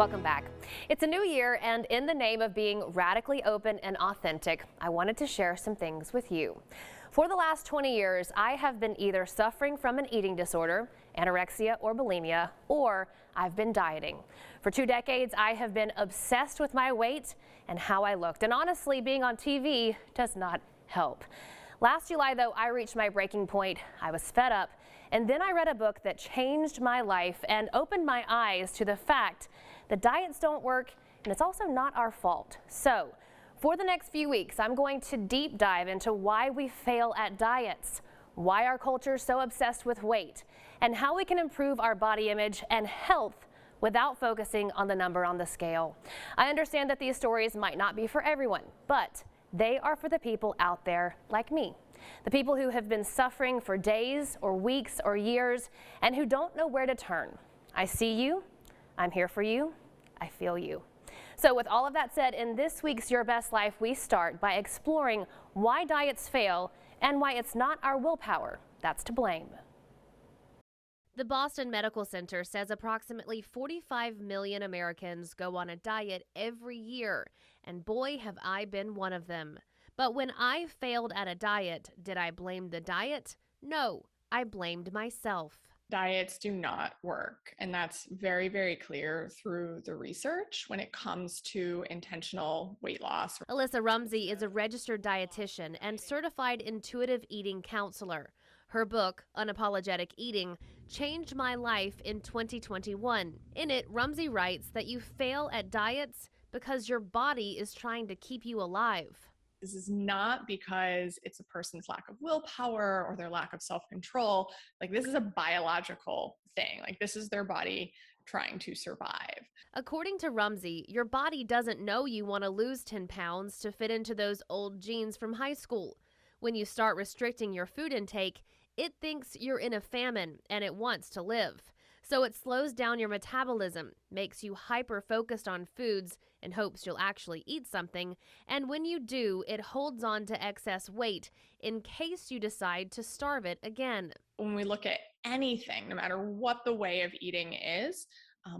Welcome back. It's a new year, and in the name of being radically open and authentic, I wanted to share some things with you. For the last 20 years, I have been either suffering from an eating disorder, anorexia or bulimia, or I've been dieting. For 2 decades, I have been obsessed with my weight and how I looked. And honestly, being on TV does not help. Last July, though, I reached my breaking point. I was fed up. And then I read a book that changed my life and opened my eyes to the fact that diets don't work, and it's also not our fault. So, for the next few weeks, I'm going to deep dive into why we fail at diets, why our culture is so obsessed with weight, and how we can improve our body image and health without focusing on the number on the scale. I understand that these stories might not be for everyone, but they are for the people out there like me. The people who have been suffering for days or weeks or years and who don't know where to turn. I see you, I'm here for you, I feel you. So with all of that said, in this week's Your Best Life, we start by exploring why diets fail and why it's not our willpower that's to blame. The Boston Medical Center says approximately 45 million Americans go on a diet every year, and boy, have I been one of them. But when I failed at a diet, did I blame the diet? No, I blamed myself. Diets do not work, and that's very, very clear through the research when it comes to intentional weight loss. Alyssa Rumsey is a registered dietitian and certified intuitive eating counselor. Her book, Unapologetic Eating, changed my life in 2021. In it, Rumsey writes that you fail at diets because your body is trying to keep you alive. This is not because it's a person's lack of willpower or their lack of self-control. Like, this is a biological thing. Like, this is their body trying to survive. According to Rumsey, your body doesn't know you want to lose 10 pounds to fit into those old jeans from high school. When you start restricting your food intake, it thinks you're in a famine and it wants to live. So it slows down your metabolism, makes you hyper-focused on foods in hopes you'll actually eat something, and when you do, it holds on to excess weight in case you decide to starve it again. When we look at anything, no matter what the way of eating is,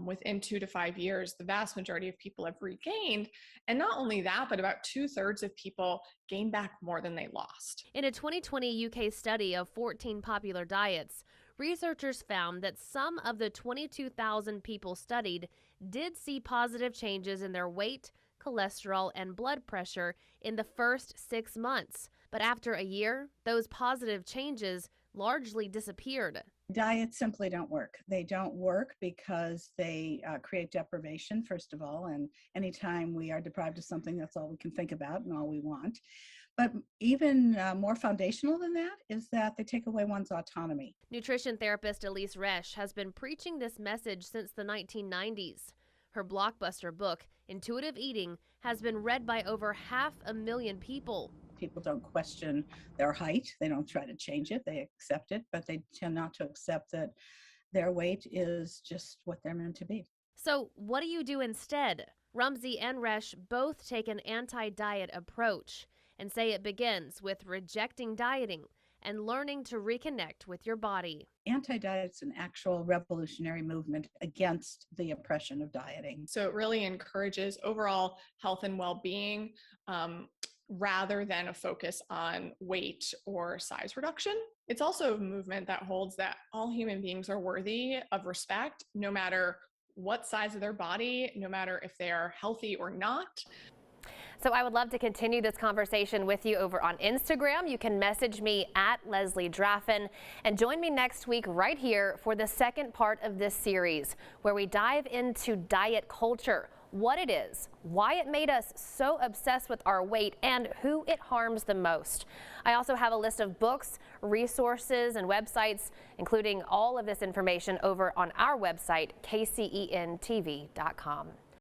within 2 to 5 years, the vast majority of people have regained. And not only that, but about 2/3 of people gain back more than they lost. In a 2020 UK study of 14 popular diets, researchers found that some of the 22,000 people studied did see positive changes in their weight, cholesterol, and blood pressure in the first 6 months. But after a year, those positive changes largely disappeared. Diets simply don't work. They don't work because they create deprivation, first of all, and anytime we are deprived of something, that's all we can think about and all we want. But even more foundational than that is that they take away one's autonomy. Nutrition therapist Elise Resch has been preaching this message since the 1990s. Her blockbuster book, Intuitive Eating, has been read by over 500,000 people. People don't question their height. They don't try to change it. They accept it, but they tend not to accept that their weight is just what they're meant to be. So what do you do instead? Rumsey and Resch both take an anti-diet approach and say it begins with rejecting dieting and learning to reconnect with your body. Anti-diet's an actual revolutionary movement against the oppression of dieting. So it really encourages overall health and well-being, rather than a focus on weight or size reduction. It's also a movement that holds that all human beings are worthy of respect, no matter what size of their body, no matter if they are healthy or not. So I would love to continue this conversation with you over on Instagram. You can message me at Leslie Draffin and join me next week right here for the second part of this series, where we dive into diet culture, what it is, why it made us so obsessed with our weight, and who it harms the most. I also have a list of books, resources, and websites, including all of this information over on our website, kcentv.com.